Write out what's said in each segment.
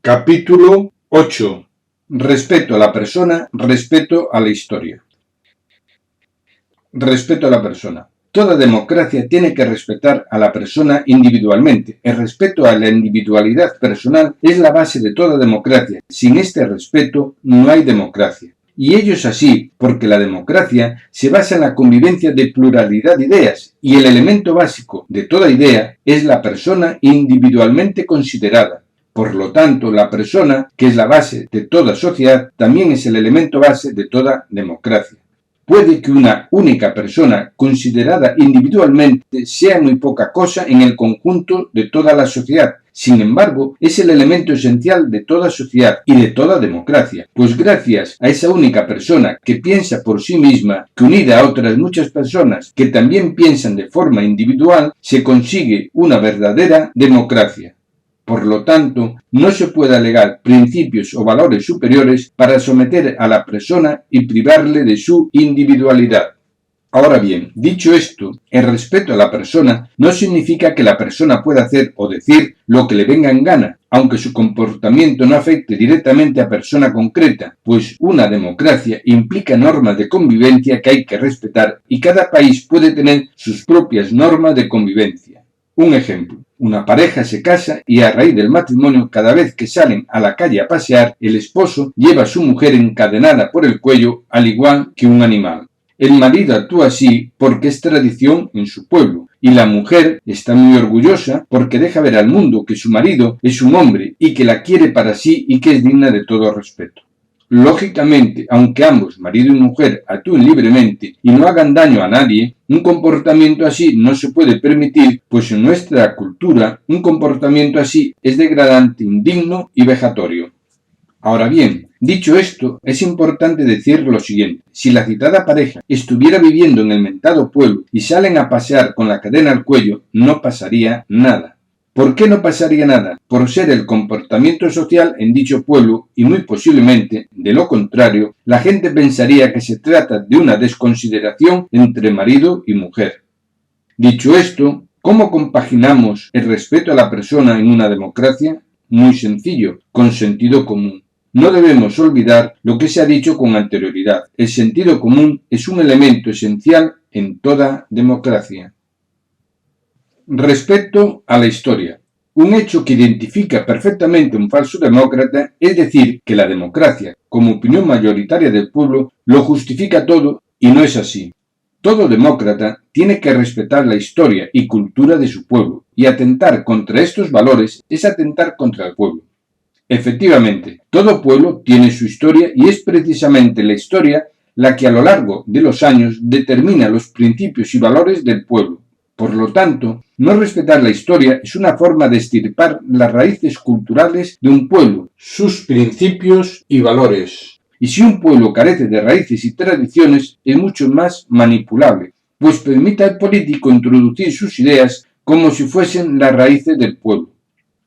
Capítulo 8. Respeto a la persona, respeto a la historia. Respeto a la persona. Toda democracia tiene que respetar a la persona individualmente. El respeto a la individualidad personal es la base de toda democracia. Sin este respeto no hay democracia. Y ello es así porque la democracia se basa en la convivencia de pluralidad de ideas y el elemento básico de toda idea es la persona individualmente considerada. Por lo tanto, la persona, que es la base de toda sociedad, también es el elemento base de toda democracia. Puede que una única persona considerada individualmente sea muy poca cosa en el conjunto de toda la sociedad. Sin embargo, es el elemento esencial de toda sociedad y de toda democracia, pues gracias a esa única persona que piensa por sí misma, que unida a otras muchas personas que también piensan de forma individual, se consigue una verdadera democracia. Por lo tanto, no se puede alegar principios o valores superiores para someter a la persona y privarle de su individualidad. Ahora bien, dicho esto, el respeto a la persona no significa que la persona pueda hacer o decir lo que le venga en gana, aunque su comportamiento no afecte directamente a persona concreta, pues una democracia implica normas de convivencia que hay que respetar y cada país puede tener sus propias normas de convivencia. Un ejemplo. Una pareja se casa y a raíz del matrimonio, cada vez que salen a la calle a pasear, el esposo lleva a su mujer encadenada por el cuello, al igual que un animal. El marido actúa así porque es tradición en su pueblo, y la mujer está muy orgullosa porque deja ver al mundo que su marido es un hombre y que la quiere para sí y que es digna de todo respeto. Lógicamente, aunque ambos, marido y mujer, actúen libremente y no hagan daño a nadie, un comportamiento así no se puede permitir, pues en nuestra cultura un comportamiento así es degradante, indigno y vejatorio. Ahora bien, dicho esto, es importante decir lo siguiente. Si la citada pareja estuviera viviendo en el mentado pueblo y salen a pasear con la cadena al cuello, no pasaría nada. ¿Por qué no pasaría nada? Por ser el comportamiento social en dicho pueblo y muy posiblemente, de lo contrario, la gente pensaría que se trata de una desconsideración entre marido y mujer. Dicho esto, ¿cómo compaginamos el respeto a la persona en una democracia? Muy sencillo, con sentido común. No debemos olvidar lo que se ha dicho con anterioridad. El sentido común es un elemento esencial en toda democracia. Respeto a la historia. Un hecho que identifica perfectamente un falso demócrata es decir que la democracia, como opinión mayoritaria del pueblo, lo justifica todo y no es así. Todo demócrata tiene que respetar la historia y cultura de su pueblo, y atentar contra estos valores es atentar contra el pueblo. Efectivamente, todo pueblo tiene su historia y es precisamente la historia la que a lo largo de los años determina los principios y valores del pueblo. Por lo tanto, no respetar la historia es una forma de extirpar las raíces culturales de un pueblo, sus principios y valores. Y si un pueblo carece de raíces y tradiciones, es mucho más manipulable, pues permite al político introducir sus ideas como si fuesen las raíces del pueblo.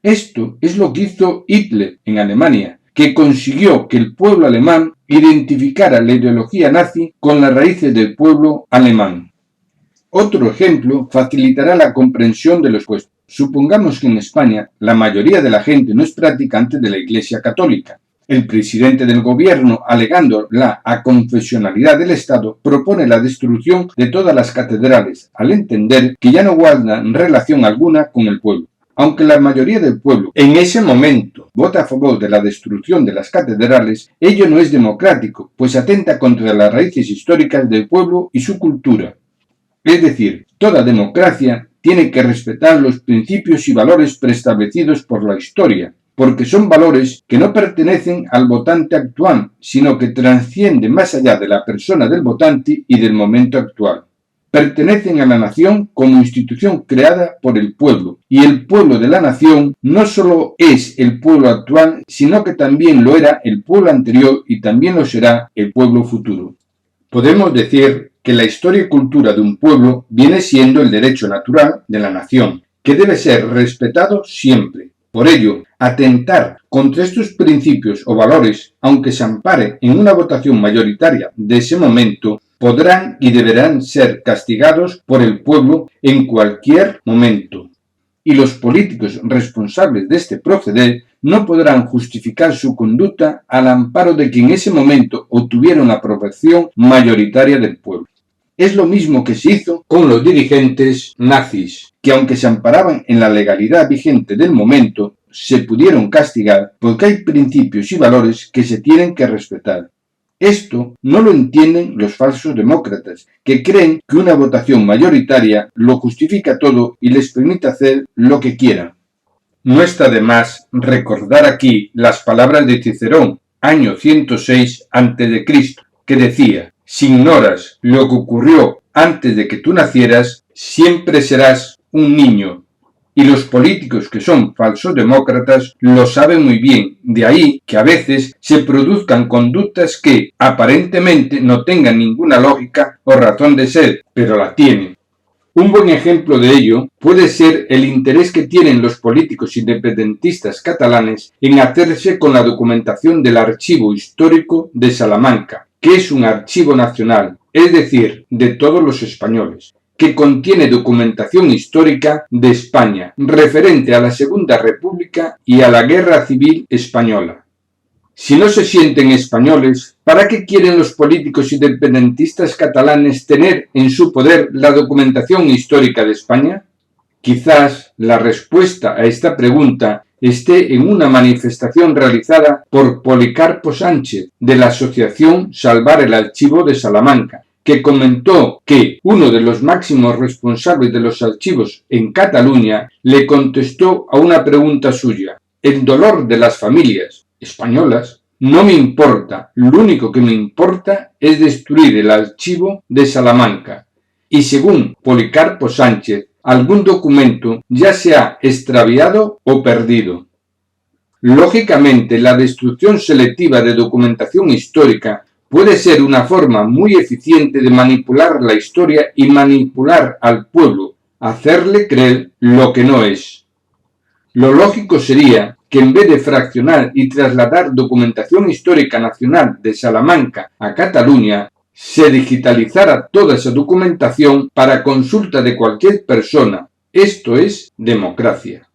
Esto es lo que hizo Hitler en Alemania, que consiguió que el pueblo alemán identificara la ideología nazi con las raíces del pueblo alemán. Otro ejemplo facilitará la comprensión de lo expuesto. Supongamos que en España la mayoría de la gente no es practicante de la Iglesia Católica. El presidente del gobierno, alegando la aconfesionalidad del Estado, propone la destrucción de todas las catedrales, al entender que ya no guardan relación alguna con el pueblo. Aunque la mayoría del pueblo en ese momento vota a favor de la destrucción de las catedrales, ello no es democrático, pues atenta contra las raíces históricas del pueblo y su cultura. Es decir, toda democracia tiene que respetar los principios y valores preestablecidos por la historia, porque son valores que no pertenecen al votante actual, sino que trascienden más allá de la persona del votante y del momento actual. Pertenecen a la nación como institución creada por el pueblo, y el pueblo de la nación no solo es el pueblo actual, sino que también lo era el pueblo anterior y también lo será el pueblo futuro. Podemos decir que la historia y cultura de un pueblo viene siendo el derecho natural de la nación, que debe ser respetado siempre. Por ello, atentar contra estos principios o valores, aunque se ampare en una votación mayoritaria de ese momento, podrán y deberán ser castigados por el pueblo en cualquier momento. y los políticos responsables de este proceder no podrán justificar su conducta al amparo de que en ese momento obtuvieron la aprobación mayoritaria del pueblo. Es lo mismo que se hizo con los dirigentes nazis, que aunque se amparaban en la legalidad vigente del momento, se pudieron castigar porque hay principios y valores que se tienen que respetar. Esto no lo entienden los falsos demócratas, que creen que una votación mayoritaria lo justifica todo y les permite hacer lo que quieran. No está de más recordar aquí las palabras de Cicerón, año 106 a.C., que decía: si ignoras lo que ocurrió antes de que tú nacieras, siempre serás un niño. Y los políticos que son falsos demócratas lo saben muy bien, de ahí que a veces se produzcan conductas que aparentemente no tengan ninguna lógica o razón de ser, pero la tienen. Un buen ejemplo de ello puede ser el interés que tienen los políticos independentistas catalanes en hacerse con la documentación del Archivo Histórico de Salamanca, que es un archivo nacional, es decir, de todos los españoles, que contiene documentación histórica de España referente a la Segunda República y a la Guerra Civil Española. Si no se sienten españoles, ¿para qué quieren los políticos independentistas catalanes tener en su poder la documentación histórica de España? Quizás la respuesta a esta pregunta esté en una manifestación realizada por Policarpo Sánchez de la asociación Salvar el Archivo de Salamanca, que comentó que uno de los máximos responsables de los archivos en Cataluña le contestó a una pregunta suya: el dolor de las familias españolas no me importa, lo único que me importa es destruir el archivo de Salamanca. Y según Policarpo Sánchez, algún documento ya se ha extraviado o perdido. Lógicamente, la destrucción selectiva de documentación histórica puede ser una forma muy eficiente de manipular la historia y manipular al pueblo, hacerle creer lo que no es. Lo lógico sería que en vez de fraccionar y trasladar documentación histórica nacional de Salamanca a Cataluña, se digitalizara toda esa documentación para consulta de cualquier persona. Esto es democracia.